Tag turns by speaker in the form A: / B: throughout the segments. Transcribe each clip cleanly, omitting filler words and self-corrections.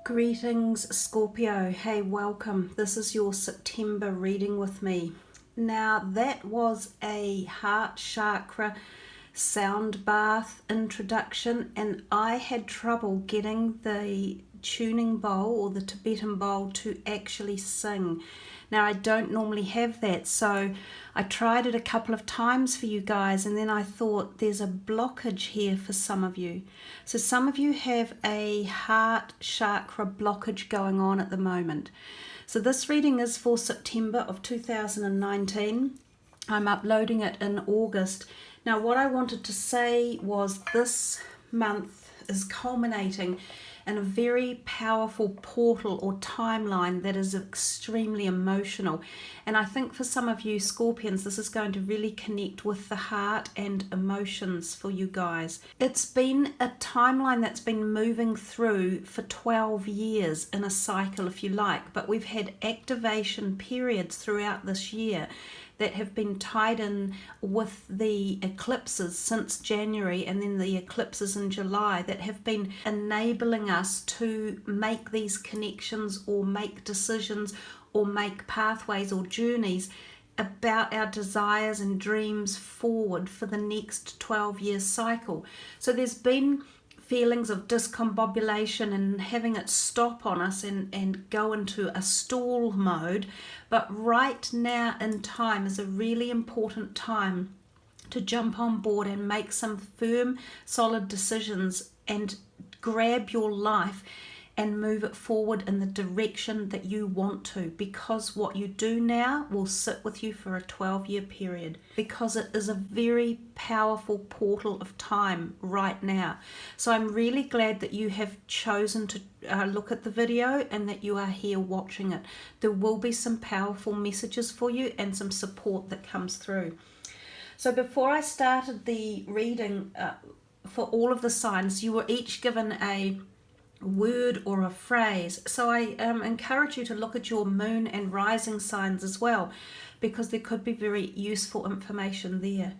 A: Greetings, Scorpio. Hey, welcome. This is your September reading with me. Now, that was a heart chakra sound bath introduction, and I had trouble getting the tuning bowl or the Tibetan bowl to actually sing. Now, I don't normally have that, so I tried it a couple of times for you guys, and then I thought there's a blockage here for some of you. So some of you have a heart chakra blockage going on at the moment. So this reading is for September of 2019. I'm uploading it in August. Now, what I wanted to say was this month is culminating in a very powerful portal or timeline that is extremely emotional. And I think for some of you Scorpions, this is going to really connect with the heart and emotions for you guys. It's been a timeline that's been moving through for 12 years in a cycle, if you like, but we've had activation periods throughout this year that have been tied in with the eclipses since January, and then the eclipses in July, that have been enabling us to make these connections or make decisions or make pathways or journeys about our desires and dreams forward for the next 12-year cycle. So there's been feelings of discombobulation and having it stop on us and go into a stall mode. But right now in time is a really important time to jump on board and make some firm, solid decisions and grab your life and move it forward in the direction that you want to, because what you do now will sit with you for a 12-year period, because it is a very powerful portal of time right now. So I'm really glad that you have chosen to look at the video and that you are here watching it. There will be some powerful messages for you and some support that comes through. So before I started the reading for all of the signs, you were each given a word or a phrase. So I encourage you to look at your moon and rising signs as well, because there could be very useful information there.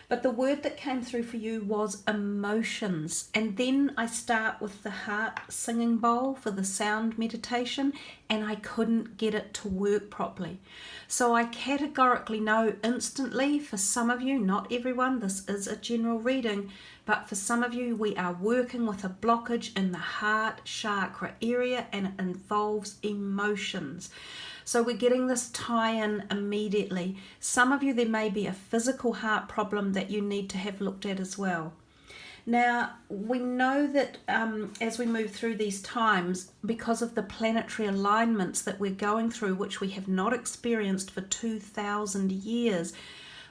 A: But the word that came through for you was emotions. And then I start with the heart singing bowl for the sound meditation, and I couldn't get it to work properly. So I categorically know instantly, for some of you, not everyone, this is a general reading, but for some of you, we are working with a blockage in the heart chakra area, and it involves emotions. So we're getting this tie-in immediately. Some of you, there may be a physical heart problem that you need to have looked at as well. Now, we know that as we move through these times, because of the planetary alignments that we're going through, which we have not experienced for 2,000 years,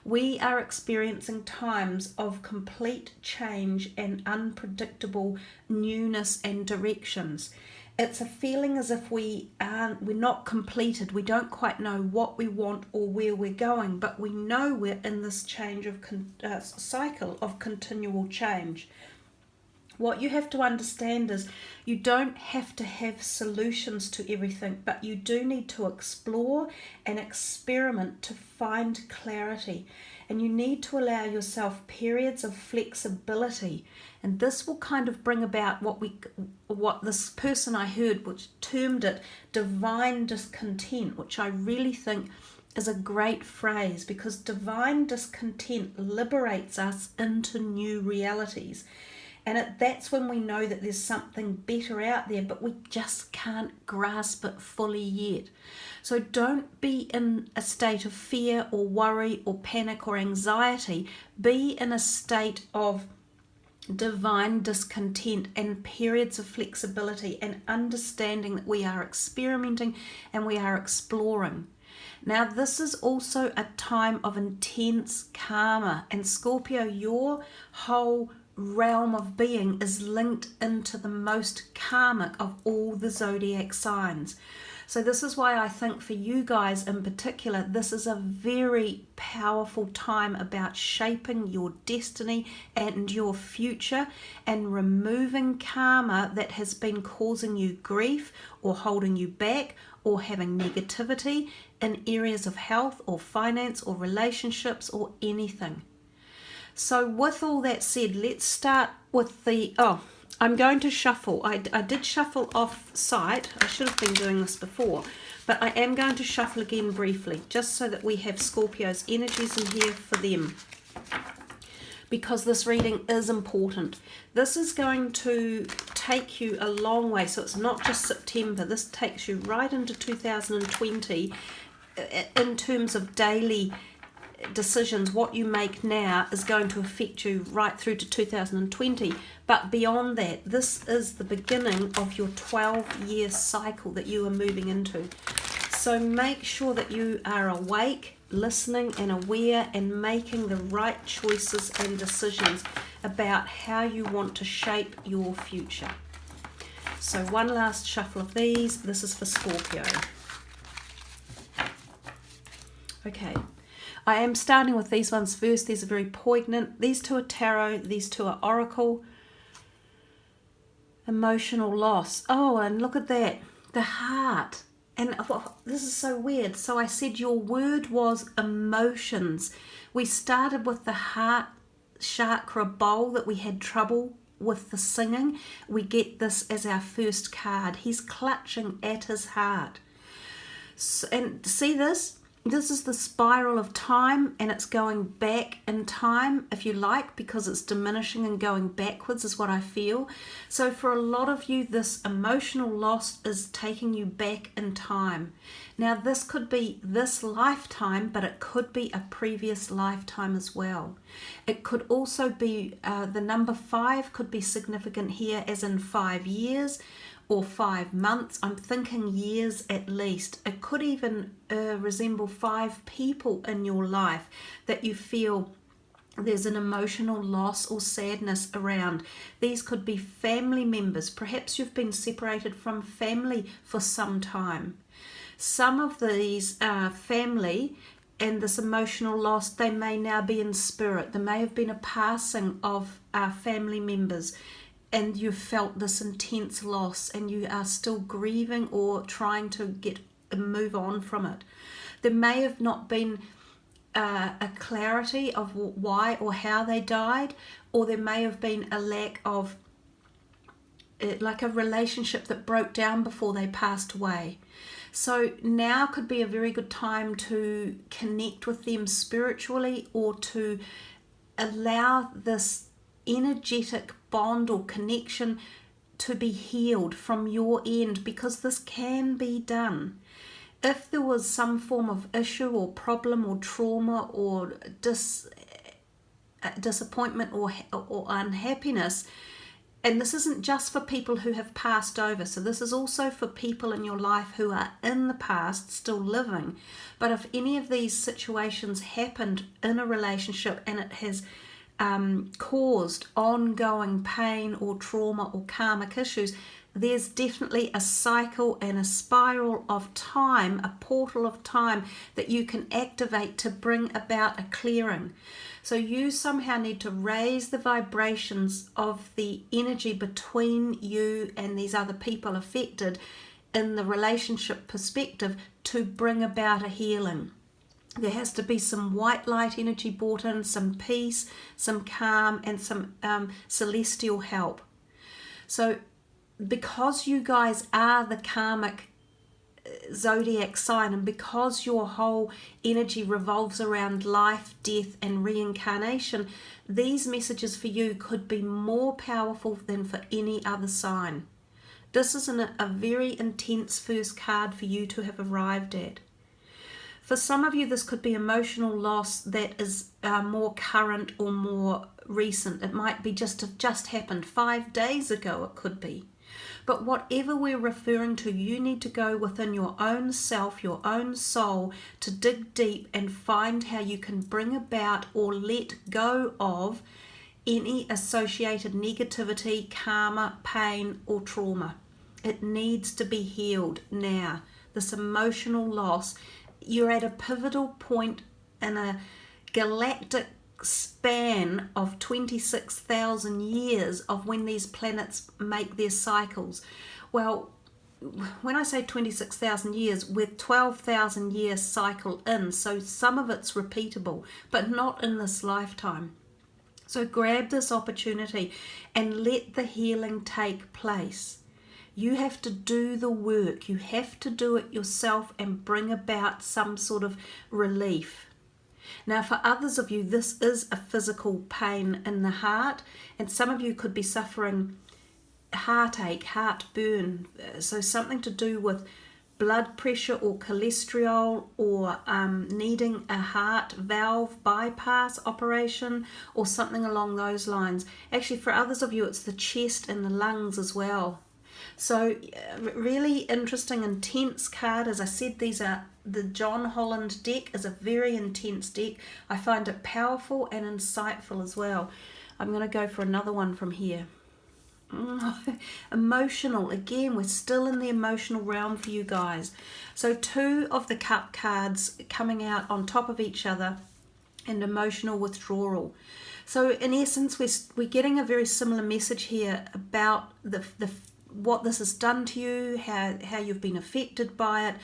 A: we are experiencing times of complete change and unpredictable newness and directions. It's a feeling as if we're not completed. We don't quite know what we want or where we're going, but we know we're in this change of cycle of continual change. What you have to understand is you don't have to have solutions to everything, but you do need to explore and experiment to find clarity. And you need to allow yourself periods of flexibility. And this will kind of bring about what this person I heard, which termed it divine discontent, which I really think is a great phrase, because divine discontent liberates us into new realities. And that's when we know that there's something better out there, but we just can't grasp it fully yet. So don't be in a state of fear or worry or panic or anxiety. Be in a state of divine discontent and periods of flexibility and understanding that we are experimenting and we are exploring. Now, this is also a time of intense karma, and Scorpio, your whole realm of being is linked into the most karmic of all the zodiac signs. So this is why I think for you guys in particular, this is a very powerful time about shaping your destiny and your future and removing karma that has been causing you grief or holding you back or having negativity in areas of health or finance or relationships or anything. So with all that said, let's start with I'm going to shuffle. I did shuffle off site. I should have been doing this before, but I am going to shuffle again briefly, just so that we have Scorpio's energies in here for them, because this reading is important. This is going to take you a long way, so it's not just September. This takes you right into 2020 in terms of daily decisions. What you make now is going to affect you right through to 2020, but beyond that, this is the beginning of your 12-year cycle that you are moving into. So make sure that you are awake, listening and aware, and making the right choices and decisions about how you want to shape your future. So one last shuffle of these. This is for Scorpio. Okay, I am starting with these ones first. These are very poignant. These two are tarot, these two are oracle. Emotional loss. Oh, and look at that. The heart. And this is so weird. So I said your word was emotions. We started with the heart chakra bowl that we had trouble with the singing. We get this as our first card. He's clutching at his heart. So, and see this? This is the spiral of time, and it's going back in time, if you like, because it's diminishing and going backwards is what I feel. So for a lot of you, this emotional loss is taking you back in time. Now, this could be this lifetime, but it could be a previous lifetime as well. It could also be, the number 5 could be significant here, as in 5 years, or 5 months. I'm thinking years at least. It could even resemble 5 people in your life that you feel there's an emotional loss or sadness around. These could be family members. Perhaps you've been separated from family for some time. Some of these family and this emotional loss, they may now be in spirit. There may have been a passing of family members, and you felt this intense loss, and you are still grieving or trying to move on from it. There may have not been a clarity of why or how they died, or there may have been a lack of like a relationship that broke down before they passed away. So now could be a very good time to connect with them spiritually, or to allow this energetic bond or connection to be healed from your end, because this can be done. If there was some form of issue or problem or trauma or disappointment or unhappiness, and this isn't just for people who have passed over, so this is also for people in your life who are in the past still living. But if any of these situations happened in a relationship and it has caused ongoing pain or trauma or karmic issues, there's definitely a cycle and a spiral of time, a portal of time that you can activate to bring about a clearing. So you somehow need to raise the vibrations of the energy between you and these other people affected in the relationship perspective to bring about a healing. There has to be some white light energy brought in, some peace, some calm, and some celestial help. So because you guys are the karmic zodiac sign, and because your whole energy revolves around life, death, and reincarnation, these messages for you could be more powerful than for any other sign. This is a very intense first card for you to have arrived at. For some of you, this could be emotional loss that is more current or more recent. It might be just happened 5 days ago, it could be. But whatever we're referring to, you need to go within your own self, your own soul, to dig deep and find how you can bring about or let go of any associated negativity, karma, pain, or trauma. It needs to be healed now. This emotional loss, you're at a pivotal point in a galactic span of 26,000 years of when these planets make their cycles. Well, when I say 26,000 years, we're 12,000 year cycle in, so some of it's repeatable, but not in this lifetime. So grab this opportunity and let the healing take place. You have to do the work. You have to do it yourself and bring about some sort of relief. Now, for others of you, this is a physical pain in the heart, and some of you could be suffering heartache, heartburn, so something to do with blood pressure or cholesterol, or needing a heart valve bypass operation or something along those lines. Actually, for others of you, it's the chest and the lungs as well. So really interesting, intense card. As I said, these are the John Holland deck is a very intense deck. I find it powerful and insightful as well. I'm going to go for another one from here. Emotional. Again, we're still in the emotional realm for you guys. So 2 of the cup cards coming out on top of each other, and emotional withdrawal. So in essence, we're getting a very similar message here about the what this has done to you, how you've been affected by it,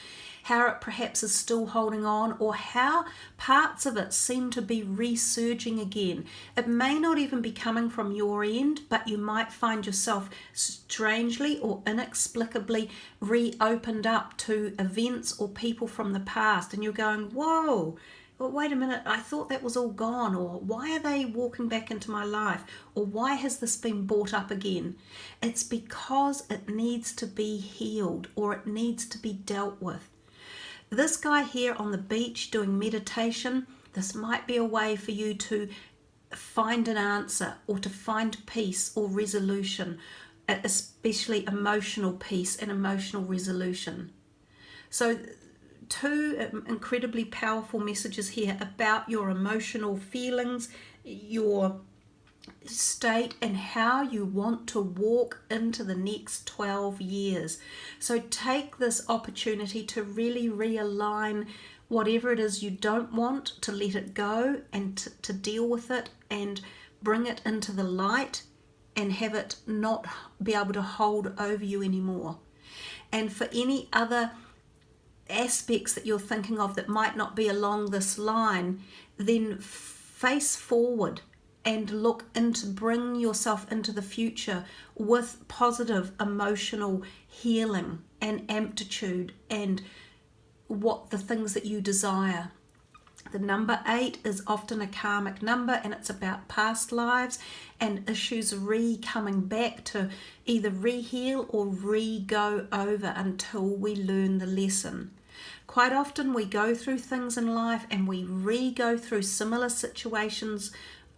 A: how it perhaps is still holding on, or how parts of it seem to be resurging again. It may not even be coming from your end, but you might find yourself strangely or inexplicably reopened up to events or people from the past, and you're going, whoa, well, wait a minute, I thought that was all gone, or why are they walking back into my life, or why has this been brought up again? It's because it needs to be healed, or it needs to be dealt with. This guy here on the beach doing meditation, this might be a way for you to find an answer, or to find peace or resolution, especially emotional peace and emotional resolution. So 2 incredibly powerful messages here about your emotional feelings, your state, and how you want to walk into the next 12 years. So take this opportunity to really realign whatever it is you don't want, to let it go and to deal with it and bring it into the light and have it not be able to hold over you anymore. And for any other aspects that you're thinking of that might not be along this line, then face forward and look into, bring yourself into the future with positive emotional healing and amplitude and what the things that you desire. The number 8 is often a karmic number, and it's about past lives and issues coming back to either re-heal or re-go over until we learn the lesson. Quite often we go through things in life and we re-go through similar situations,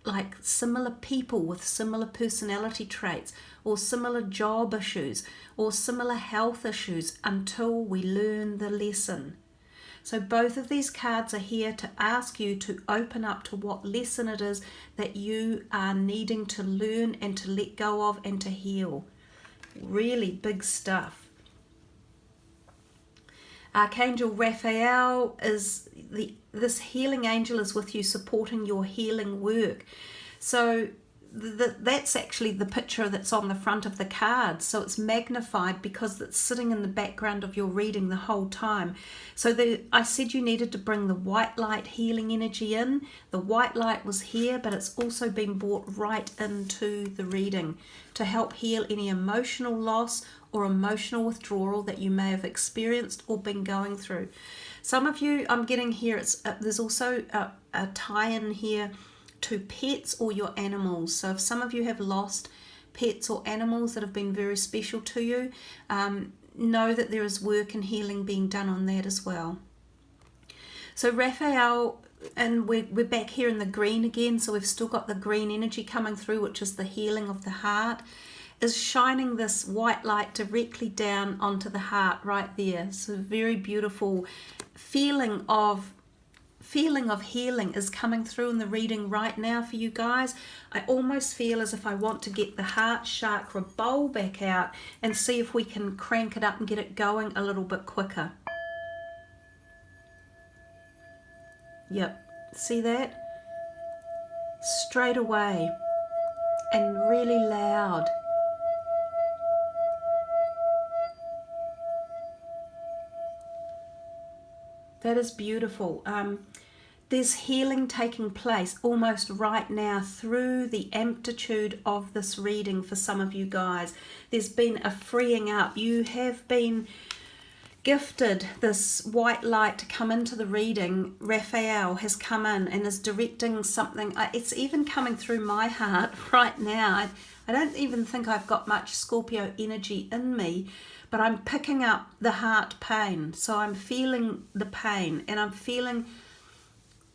A: like similar people with similar personality traits, or similar job issues, or similar health issues, until we learn the lesson. So both of these cards are here to ask you to open up to what lesson it is that you are needing to learn and to let go of and to heal. Really big stuff. Archangel Raphael is this healing angel is with you, supporting your healing work. So that's actually the picture that's on the front of the card. So it's magnified because it's sitting in the background of your reading the whole time. So I said you needed to bring the white light healing energy in. The white light was here, but it's also been brought right into the reading to help heal any emotional loss or emotional withdrawal that you may have experienced or been going through. Some of you, I'm getting here, there's also a tie-in here to pets or your animals. So if some of you have lost pets or animals that have been very special to you, know that there is work and healing being done on that as well. So Raphael, and we're back here in the green again, so we've still got the green energy coming through, which is the healing of the heart, is shining this white light directly down onto the heart right there. So very beautiful feeling of healing is coming through in the reading right now for you guys. I almost feel as if I want to get the heart chakra bowl back out and see if we can crank it up and get it going a little bit quicker. Yep, see that? Straight away and really loud. That is beautiful. there's healing taking place almost right now through the amplitude of this reading for some of you guys. There's been a freeing up. You have been gifted this white light to come into the reading. Raphael has come in and is directing something. It's even coming through my heart right now. I don't even think I've got much Scorpio energy in me, but I'm picking up the heart pain. So I'm feeling the pain, and I'm feeling,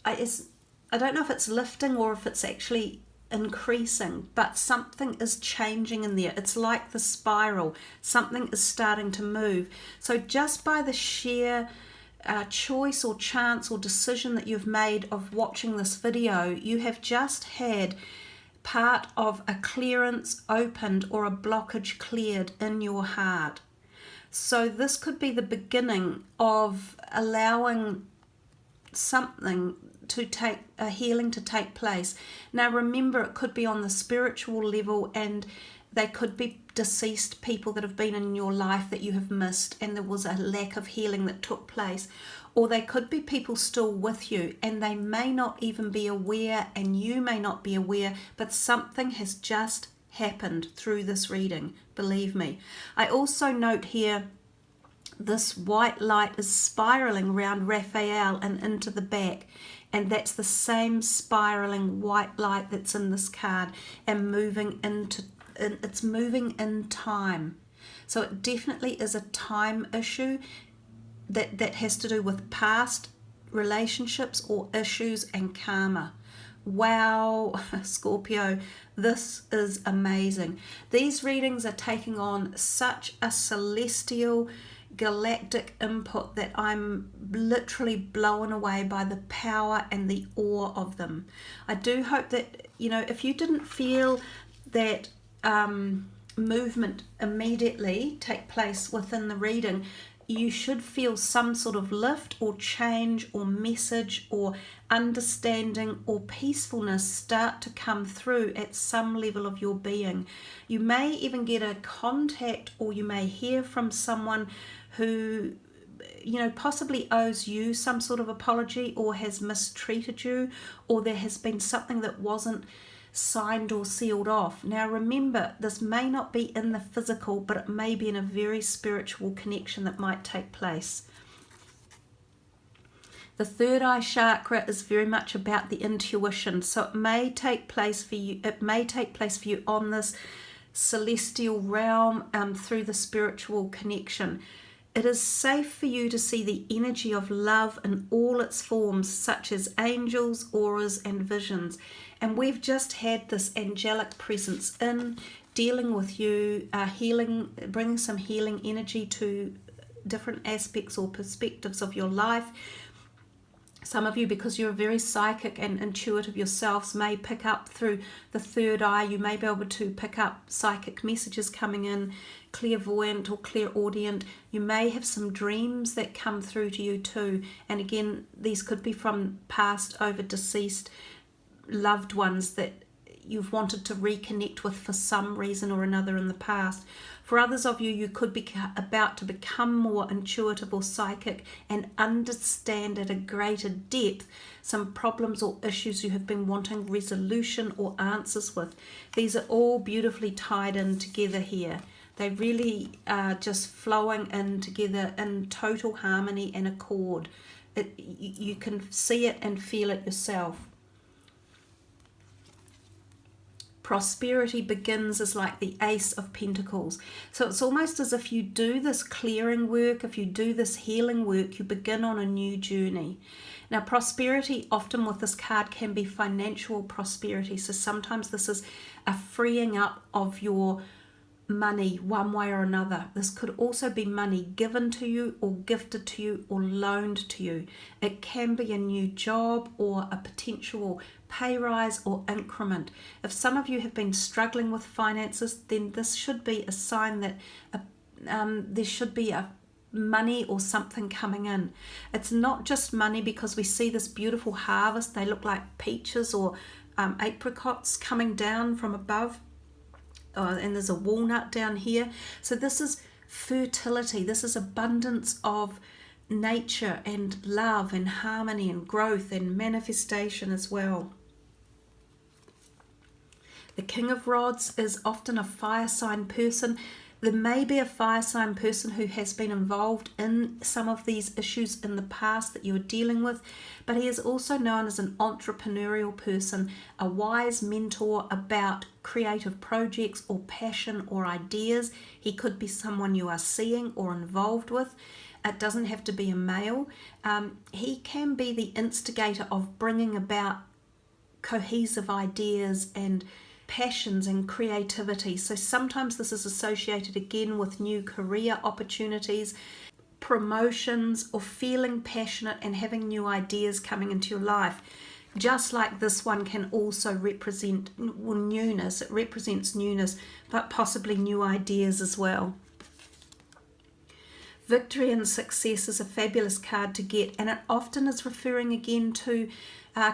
A: I don't know if it's lifting or if it's actually increasing, but something is changing in there. It's like the spiral. Something is starting to move. So just by the sheer choice or chance or decision that you've made of watching this video, you have just had part of a clearance opened or a blockage cleared in your heart. So this could be the beginning of allowing something to take a healing to take place. Now remember, it could be on the spiritual level, and they could be deceased people that have been in your life that you have missed, and there was a lack of healing that took place. Or they could be people still with you, and they may not even be aware, and you may not be aware, but something has just happened through this reading, believe me. I also note here this white light is spiraling around Raphael and into the back, and that's the same spiraling white light that's in this card and it's moving in time. So it definitely is a time issue that has to do with past relationships or issues and karma. Wow, Scorpio, this is amazing. These readings are taking on such a celestial galactic input that I'm literally blown away by the power and the awe of them. I do hope that, if you didn't feel that movement immediately take place within the reading, you should feel some sort of lift or change or message or understanding or peacefulness start to come through at some level of your being. You may even get a contact, or you may hear from someone who possibly owes you some sort of apology or has mistreated you, or there has been something that wasn't signed or sealed off. Now remember, this may not be in the physical, but it may be in a very spiritual connection that might take place. The third eye chakra is very much about the intuition, so it may take place for you. It may take place for you on this celestial realm through the spiritual connection. It is safe for you to see the energy of love in all its forms, such as angels, auras, and visions. And we've just had this angelic presence in dealing with you, healing, bringing some healing energy to different aspects or perspectives of your life. Some of you, because you're very psychic and intuitive yourselves, may pick up through the third eye. You may be able to pick up psychic messages coming in, clairvoyant or clairaudient. You may have some dreams that come through to you too. And again, these could be from past over deceased loved ones that you've wanted to reconnect with for some reason or another in the past. For others of you, you could be about to become more intuitive or psychic and understand at a greater depth some problems or issues you have been wanting resolution or answers with. These are all beautifully tied in together here. They really are just flowing in together in total harmony and accord. You can see it and feel it yourself. Prosperity begins as like the Ace of Pentacles. So it's almost as if you do this clearing work, if you do this healing work, you begin on a new journey. Now, prosperity often with this card can be financial prosperity. So sometimes this is a freeing up of your money one way or another. This could also be money given to you or gifted to you or loaned to you. It can be a new job or a potential pay rise or increment. If some of you have been struggling with finances, then this should be a sign that there should be a money or something coming in. It's not just money, because we see this beautiful harvest. They look like peaches or apricots coming down from above. And there's a walnut down here. So this is fertility. This is abundance of nature and love and harmony and growth and manifestation as well. The King of Rods is often a fire sign person. There may be a fire sign person who has been involved in some of these issues in the past that you're dealing with, but he is also known as an entrepreneurial person, a wise mentor about creative projects or passion or ideas. He could be someone you are seeing or involved with. It doesn't have to be a male. He can be the instigator of bringing about cohesive ideas and passions and creativity. So sometimes this is associated again with new career opportunities, promotions, or feeling passionate and having new ideas coming into your life. Just like this one can also represent newness. It represents newness, but possibly new ideas as well. Victory and success is a fabulous card to get, and it often is referring again to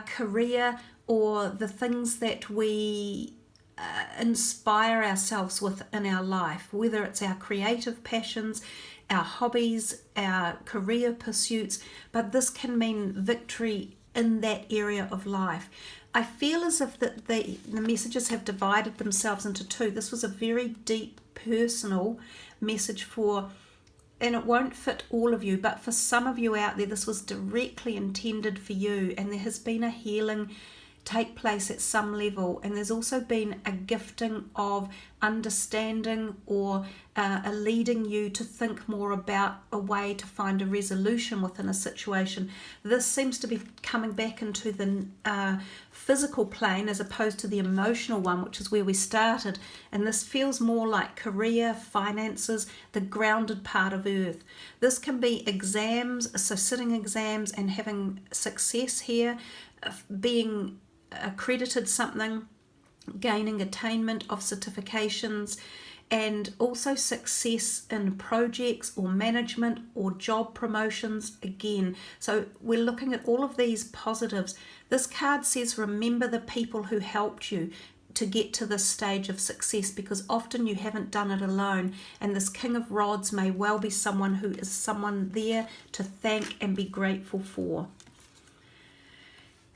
A: career or the things that we inspire ourselves with in our life, whether it's our creative passions, our hobbies, our career pursuits, but this can mean victory in that area of life. I feel as if that the messages have divided themselves into two. This was a very deep personal message for, and it won't fit all of you, but for some of you out there, this was directly intended for you, and there has been a healing take place at some level, and there's also been a gifting of understanding or a leading you to think more about a way to find a resolution within a situation. This seems to be coming back into the physical plane as opposed to the emotional one, which is where we started, and this feels more like career, finances, the grounded part of earth. This can be exams, so sitting exams and having success here, being accredited something, gaining attainment of certifications, and also success in projects or management or job promotions again. So we're looking at all of these positives. This card says remember the people who helped you to get to this stage of success, because often you haven't done it alone, and this King of Rods may well be someone who is someone there to thank and be grateful for.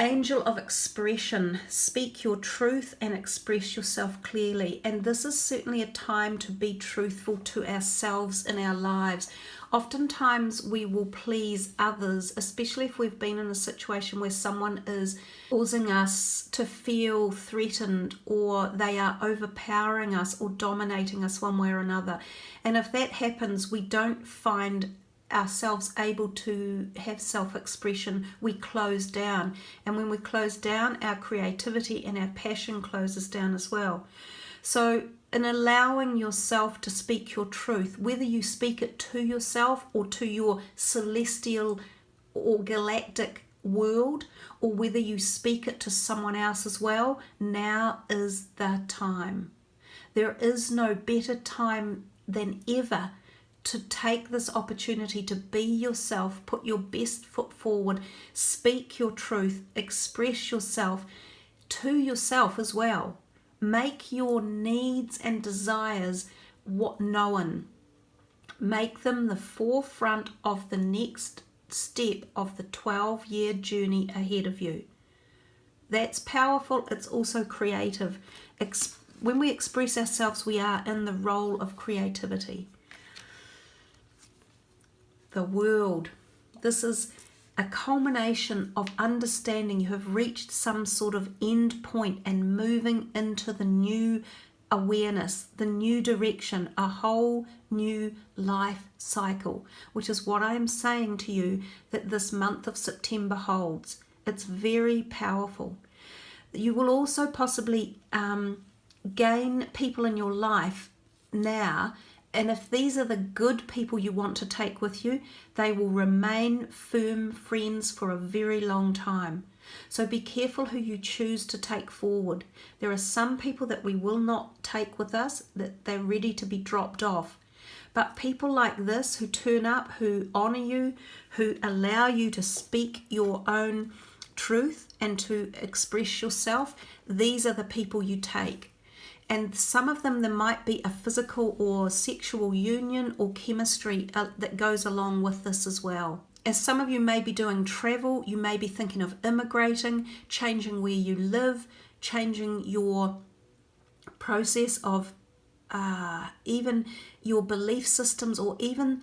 A: Angel of expression, speak your truth and express yourself clearly. And this is certainly a time to be truthful to ourselves in our lives. Oftentimes we will please others, especially if we've been in a situation where someone is causing us to feel threatened, or they are overpowering us or dominating us one way or another. And if that happens, we don't find ourselves able to have self-expression. We close down, and when we close down, our creativity and our passion closes down as well. So in allowing yourself to speak your truth, whether you speak it to yourself or to your celestial or galactic world, or whether you speak it to someone else as well, now is the time. There is no better time than ever to take this opportunity to be yourself, put your best foot forward, speak your truth, express yourself to yourself as well. Make your needs and desires known. Make them the forefront of the next step of the 12-year journey ahead of you. That's powerful. It's also creative. When we express ourselves, we are in the role of creativity. The world. This is a culmination of understanding. You have reached some sort of end point and moving into the new awareness, the new direction, a whole new life cycle, which is what I am saying to you that this month of September holds. It's very powerful. You will also possibly gain people in your life now, and if these are the good people you want to take with you, they will remain firm friends for a very long time. So be careful who you choose to take forward. There are some people that we will not take with us, that they're ready to be dropped off. But people like this who turn up, who honor you, who allow you to speak your own truth and to express yourself, these are the people you take. And some of them, there might be a physical or sexual union or chemistry that goes along with this as well. As some of you may be doing travel, you may be thinking of immigrating, changing where you live, changing your process of even your belief systems, or even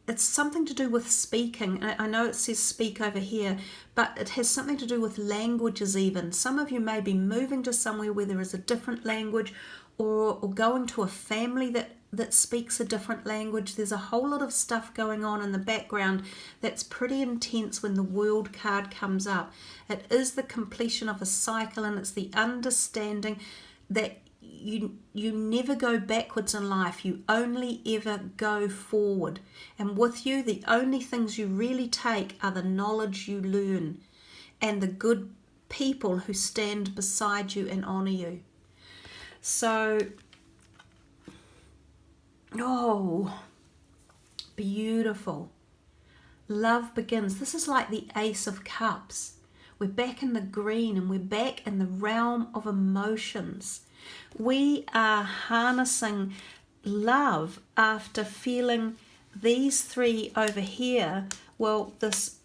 A: it's something to do with speaking. I know it says speak over here, but it has something to do with languages even. Some of you may be moving to somewhere where there is a different language, or going to a family that speaks a different language. There's a whole lot of stuff going on in the background that's pretty intense when the World card comes up. It is the completion of a cycle, and it's the understanding that you never go backwards in life, you only ever go forward. And with you, the only things you really take are the knowledge you learn and the good people who stand beside you and honor you. So, oh, beautiful. Love begins. This is like the Ace of Cups. We're back in the green, and we're back in the realm of emotions. We are harnessing love after feeling these three over here. Well, this,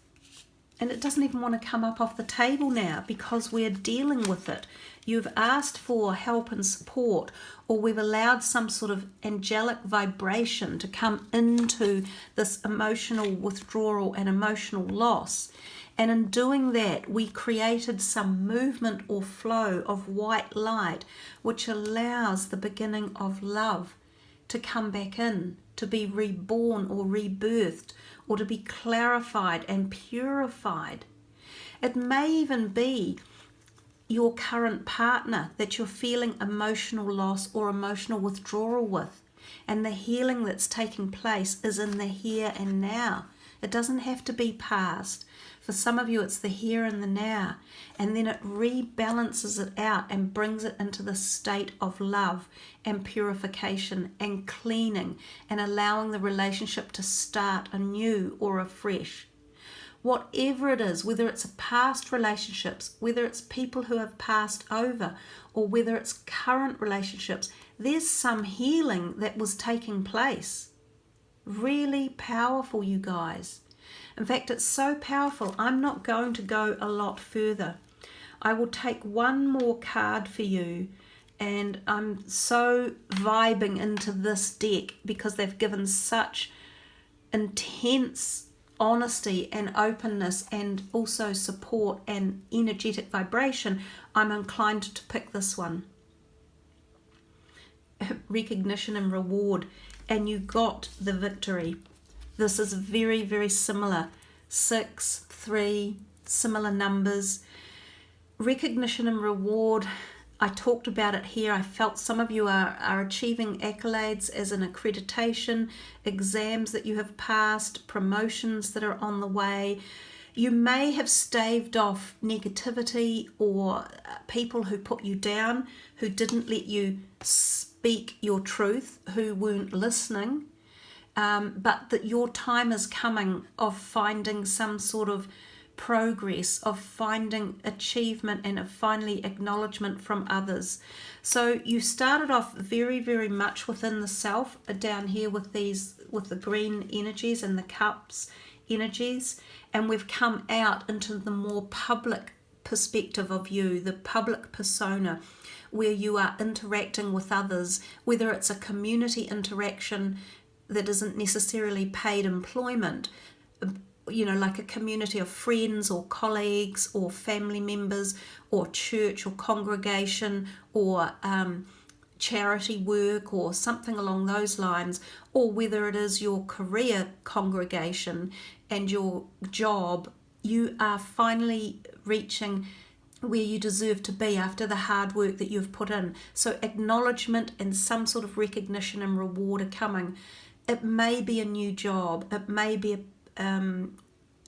A: and it doesn't even want to come up off the table now because we're dealing with it. You've asked for help and support, or we've allowed some sort of angelic vibration to come into this emotional withdrawal and emotional loss. And in doing that, we created some movement or flow of white light, which allows the beginning of love to come back in, to be reborn or rebirthed, or to be clarified and purified. It may even be your current partner that you're feeling emotional loss or emotional withdrawal with, and the healing that's taking place is in the here and now. It doesn't have to be past. For some of you, it's the here and the now, and then it rebalances it out and brings it into the state of love and purification and cleaning and allowing the relationship to start anew or afresh. Whatever it is, whether it's past relationships, whether it's people who have passed over, or whether it's current relationships, there's some healing that was taking place. Really powerful, you guys. In fact, it's so powerful, I'm not going to go a lot further. I will take one more card for you, and I'm so vibing into this deck because they've given such intense honesty and openness and also support and energetic vibration. I'm inclined to pick this one. Recognition and reward, and you got the victory. This is very, very similar. 6, 3, similar numbers. Recognition and reward, I talked about it here. I felt some of you are achieving accolades as an accreditation, exams that you have passed, promotions that are on the way. You may have staved off negativity or people who put you down, who didn't let you speak your truth, who weren't listening. But that your time is coming of finding some sort of progress, of finding achievement, and of finally acknowledgement from others. So you started off very, very much within the self, down here with the green energies and the cups energies, and we've come out into the more public perspective of you, the public persona, where you are interacting with others, whether it's a community interaction that isn't necessarily paid employment, like a community of friends or colleagues or family members or church or congregation or charity work or something along those lines, or whether it is your career congregation and your job, you are finally reaching where you deserve to be after the hard work that you've put in. So acknowledgement and some sort of recognition and reward are coming. It may be a new job, it may be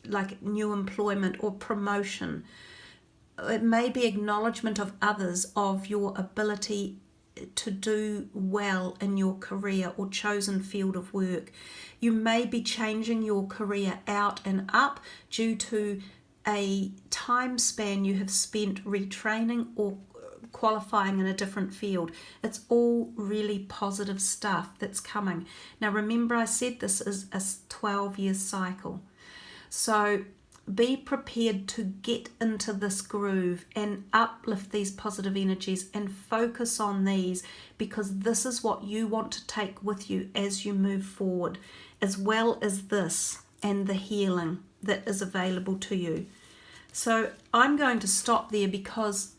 A: like new employment or promotion. It may be acknowledgement of others of your ability to do well in your career or chosen field of work. You may be changing your career out and up due to a time span you have spent retraining or qualifying in a different field. It's all really positive stuff that's coming. Now remember, I said this is a 12-year cycle. So be prepared to get into this groove and uplift these positive energies and focus on these, because this is what you want to take with you as you move forward, as well as this and the healing that is available to you. So I'm going to stop there because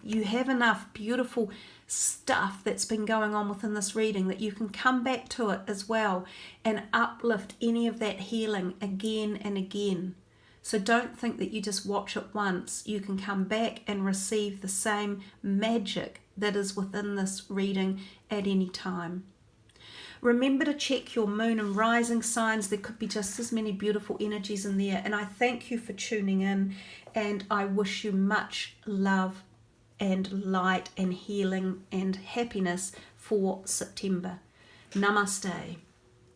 A: you have enough beautiful stuff that's been going on within this reading that you can come back to it as well and uplift any of that healing again and again. So don't think that you just watch it once. You can come back and receive the same magic that is within this reading at any time. Remember to check your moon and rising signs. There could be just as many beautiful energies in there. And I thank you for tuning in, and I wish you much love and light and healing and happiness for September. Namaste.